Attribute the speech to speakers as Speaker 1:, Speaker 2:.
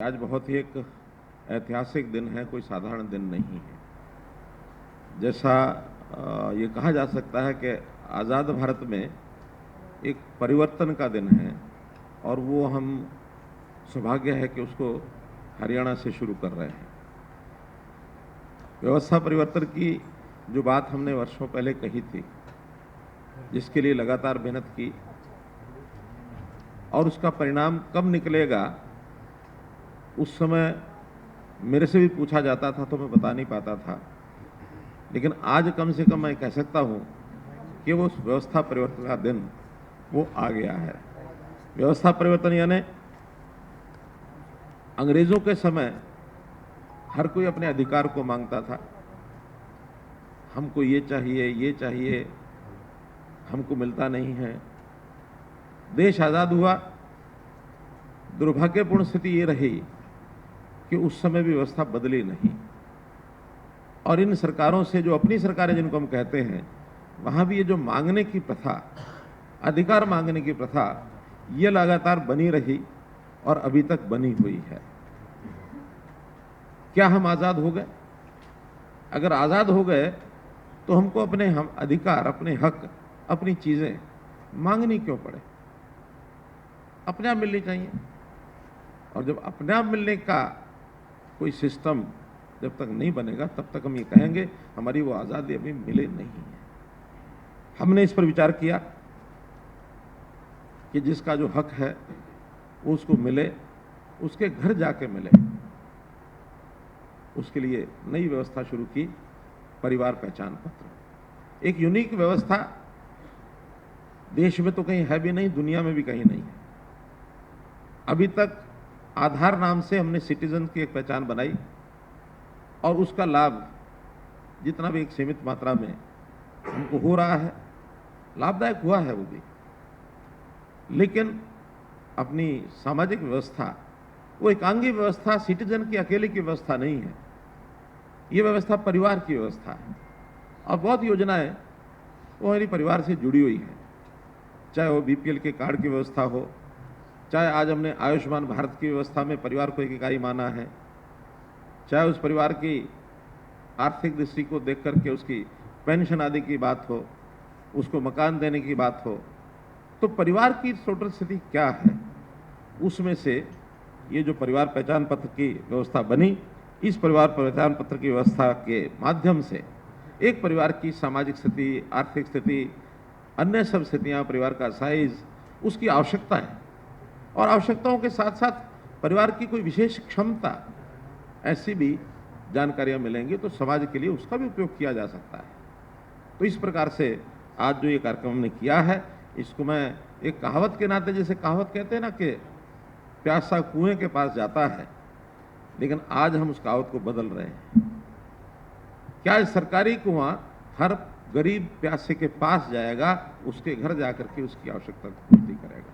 Speaker 1: आज बहुत ही एक ऐतिहासिक दिन है, कोई साधारण दिन नहीं है। जैसा ये कहा जा सकता है कि आज़ाद भारत में एक परिवर्तन का दिन है और वो हम सौभाग्य है कि उसको हरियाणा से शुरू कर रहे हैं। व्यवस्था परिवर्तन की जो बात हमने वर्षों पहले कही थी, जिसके लिए लगातार मेहनत की और उसका परिणाम कब निकलेगा, उस समय मेरे से भी पूछा जाता था तो मैं बता नहीं पाता था। लेकिन आज कम से कम मैं कह सकता हूं कि वो व्यवस्था परिवर्तन का दिन वो आ गया है। व्यवस्था परिवर्तन यानी अंग्रेजों के समय हर कोई अपने अधिकार को मांगता था। हमको ये चाहिए, हमको मिलता नहीं है। देश आज़ाद हुआ। दुर्भाग्यपूर्ण स्थिति ये रही कि उस समय भी व्यवस्था बदली नहीं और इन सरकारों से, जो अपनी सरकारें जिनको हम कहते हैं, वहां भी ये जो मांगने की प्रथा, अधिकार मांगने की प्रथा, ये लगातार बनी रही और अभी तक बनी हुई है। क्या हम आज़ाद हो गए? अगर आज़ाद हो गए तो हमको अपने अधिकार, अपने हक, अपनी चीजें मांगनी क्यों पड़े? अपने आप मिलनी चाहिए। और जब अपने आप मिलने का कोई सिस्टम जब तक नहीं बनेगा, तब तक हम ये कहेंगे हमारी वो आज़ादी अभी मिले नहीं है। हमने इस पर विचार किया कि जिसका जो हक है वो उसको मिले, उसके घर जाके मिले। उसके लिए नई व्यवस्था शुरू की, परिवार पहचान पत्र। एक यूनिक व्यवस्था, देश में तो कहीं है भी नहीं, दुनिया में भी कहीं नहीं है। अभी तक आधार नाम से हमने सिटीजन की एक पहचान बनाई और उसका लाभ जितना भी एक सीमित मात्रा में हमको हो रहा है, लाभदायक हुआ है वो भी। लेकिन अपनी सामाजिक व्यवस्था वो एकांगी व्यवस्था, सिटीजन की अकेले की व्यवस्था नहीं है। ये व्यवस्था परिवार की व्यवस्था है और बहुत योजनाएं वो हमारी परिवार से जुड़ी हुई है। चाहे वो बीपीएल के कार्ड की व्यवस्था हो, चाहे आज हमने आयुष्मान भारत की व्यवस्था में परिवार को एक इकाई माना है, चाहे उस परिवार की आर्थिक दृष्टि को देख करके उसकी पेंशन आदि की बात हो, उसको मकान देने की बात हो, तो परिवार की टोटल स्थिति क्या है, उसमें से ये जो परिवार पहचान पत्र की व्यवस्था बनी, इस परिवार पहचान पत्र की व्यवस्था के माध्यम से एक परिवार की सामाजिक स्थिति, आर्थिक स्थिति, अन्य सब स्थितियां, परिवार का साइज, उसकी आवश्यकताएं और आवश्यकताओं के साथ साथ परिवार की कोई विशेष क्षमता, ऐसी भी जानकारियां मिलेंगी तो समाज के लिए उसका भी उपयोग किया जा सकता है। तो इस प्रकार से आज जो ये कार्यक्रम हमने किया है, इसको मैं एक कहावत के नाते, जैसे कहावत कहते हैं ना कि प्यासा कुएं के पास जाता है, लेकिन आज हम उस कहावत को बदल रहे हैं। क्या सरकारी कुआं हर गरीब प्यासे के पास जाएगा, उसके घर जाकर के उसकी आवश्यकता को पूर्ति करेगा?